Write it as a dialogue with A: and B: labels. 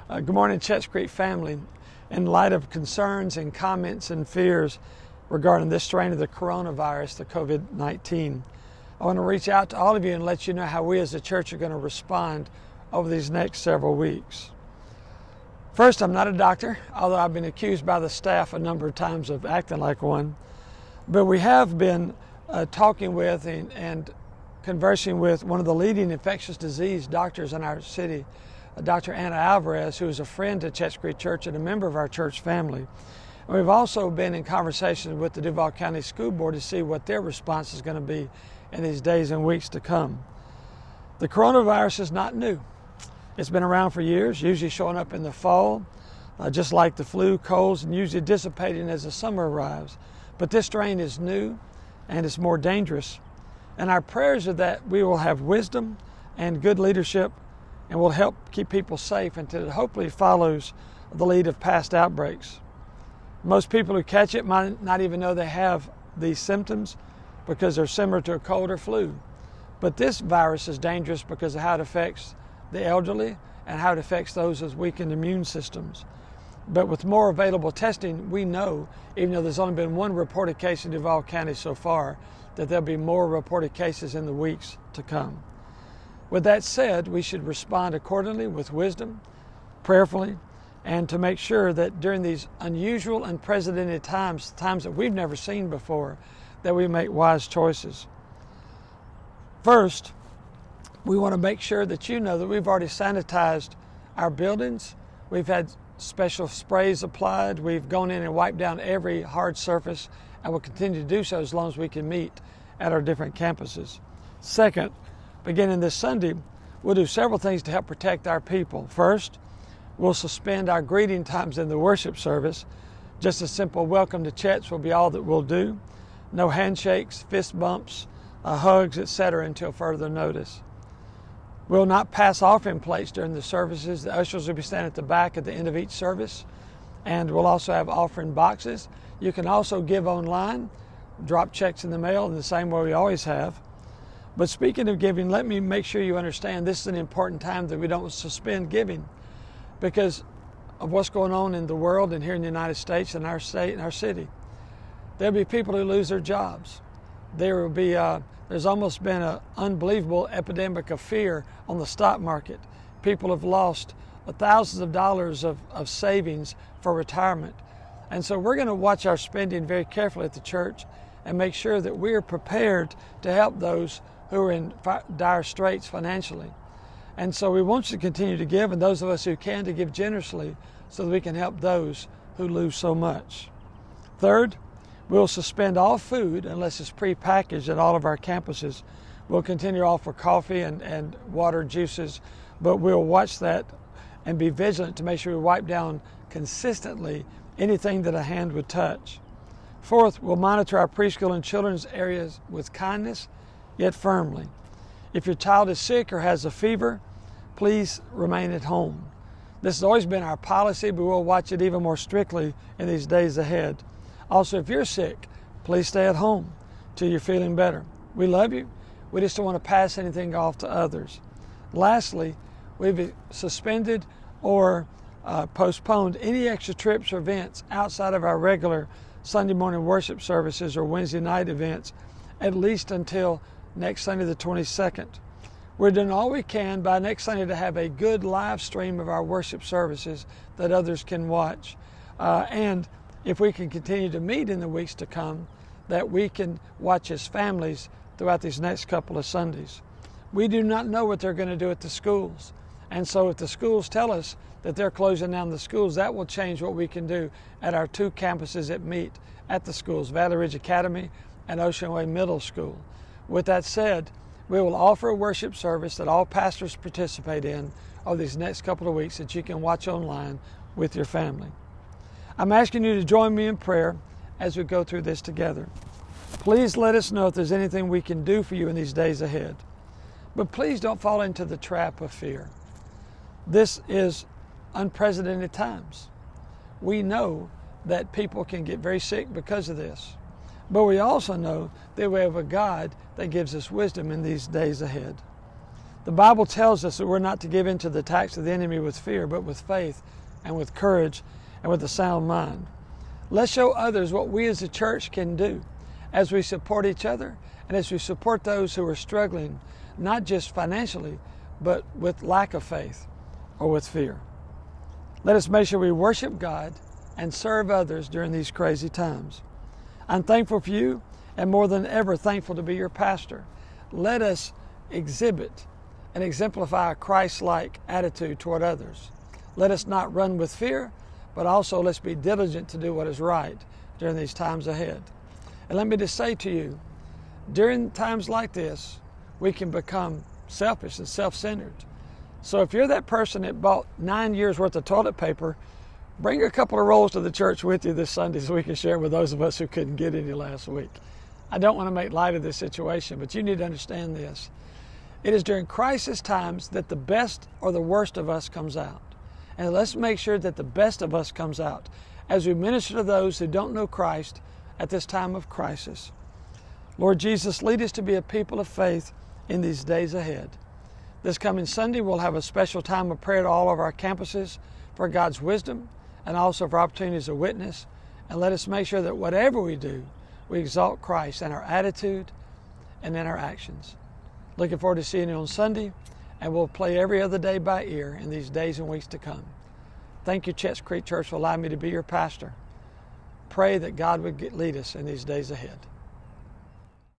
A: Good morning, Chets Creek family. In light of concerns and comments and fears regarding this strain of the coronavirus, the COVID-19, I want to reach out to all of you and let you know how we as a church are going to respond over these next several weeks. First, I'm not a doctor, although I've been accused by the staff a number of times of acting like one. But we have been talking with and conversing with one of the leading infectious disease doctors in our city, Dr. Anna Alvarez, who is a friend to Chets Creek Church and a member of our church family. And we've also been in conversation with the Duval County School Board to see what their response is going to be in these days and weeks to come. The coronavirus is not new. It's been around for years, usually showing up in the fall, just like the flu, colds, and usually dissipating as the summer arrives. But this strain is new and it's more dangerous. And our prayers are that we will have wisdom and good leadership and will help keep people safe until it hopefully follows the lead of past outbreaks. Most people who catch it might not even know they have these symptoms because they're similar to a cold or flu. But this virus is dangerous because of how it affects the elderly and how it affects those with weakened immune systems. But with more available testing, we know, even though there's only been one reported case in Duval County so far, that there'll be more reported cases in the weeks to come. With that said, we should respond accordingly with wisdom, prayerfully, and to make sure that during these unusual, unprecedented times that we've never seen before, that we make wise choices. First, we want to make sure that you know that we've already sanitized our buildings. We've had special sprays applied. We've gone in and wiped down every hard surface and will continue to do so as long as we can meet at our different campuses. Second, beginning this Sunday, we'll do several things to help protect our people. First, we'll suspend our greeting times in the worship service. Just a simple welcome to Chets will be all that we'll do. No handshakes, fist bumps, hugs, etc. until further notice. We'll not pass offering plates during the services. The ushers will be standing at the back at the end of each service. And we'll also have offering boxes. You can also give online, drop checks in the mail in the same way we always have. But speaking of giving, let me make sure you understand this is an important time that we don't suspend giving because of what's going on in the world and here in the United States and our state and our city. There'll be people who lose their jobs. There will be, there's almost been an unbelievable epidemic of fear on the stock market. People have lost thousands of dollars of savings for retirement. And so we're going to watch our spending very carefully at the church and make sure that we are prepared to help those who are in dire straits financially. And so we want you to continue to give, and those of us who can to give generously so that we can help those who lose so much. Third, we'll suspend all food unless it's pre-packaged at all of our campuses. We'll continue to offer coffee and water, juices, but we'll watch that and be vigilant to make sure we wipe down consistently anything that a hand would touch. Fourth, we'll monitor our preschool and children's areas with kindness, yet firmly. If your child is sick or has a fever, please remain at home. This has always been our policy, but we'll watch it even more strictly in these days ahead. Also, if you're sick, please stay at home till you're feeling better. We love you. We just don't want to pass anything off to others. Lastly, we've suspended or postponed any extra trips or events outside of our regular Sunday morning worship services or Wednesday night events, at least until next Sunday the 22nd. We're doing all we can by next Sunday to have a good live stream of our worship services that others can watch. And if we can continue to meet in the weeks to come, that we can watch as families throughout these next couple of Sundays. We do not know what they're going to do at the schools. And so if the schools tell us that they're closing down the schools, that will change what we can do at our two campuses that meet at the schools, Valley Ridge Academy and Ocean Way Middle School. With that said, we will offer a worship service that all pastors participate in over these next couple of weeks that you can watch online with your family. I'm asking you to join me in prayer as we go through this together. Please let us know if there's anything we can do for you in these days ahead. But please don't fall into the trap of fear. This is unprecedented times. We know that people can get very sick because of this. But we also know that we have a God that gives us wisdom in these days ahead. The Bible tells us that we're not to give in to the attacks of the enemy with fear, but with faith and with courage and with a sound mind. Let's show others what we as a church can do as we support each other and as we support those who are struggling, not just financially, but with lack of faith or with fear. Let us make sure we worship God and serve others during these crazy times. I'm thankful for you and more than ever thankful to be your pastor. Let us exhibit and exemplify a Christ-like attitude toward others. Let us not run with fear, but also let's be diligent to do what is right during these times ahead. And let me just say to you, during times like this, we can become selfish and self-centered. So if you're that person that bought 9 years worth of toilet paper, bring a couple of rolls to the church with you this Sunday so we can share with those of us who couldn't get any last week. I don't want to make light of this situation, but you need to understand this. It is during crisis times that the best or the worst of us comes out. And let's make sure that the best of us comes out as we minister to those who don't know Christ at this time of crisis. Lord Jesus, lead us to be a people of faith in these days ahead. This coming Sunday, we'll have a special time of prayer to all of our campuses for God's wisdom and also for opportunities to witness. And let us make sure that whatever we do, we exalt Christ in our attitude and in our actions. Looking forward to seeing you on Sunday, and we'll play every other day by ear in these days and weeks to come. Thank you, Chets Creek Church, for allowing me to be your pastor. Pray that God would lead us in these days ahead.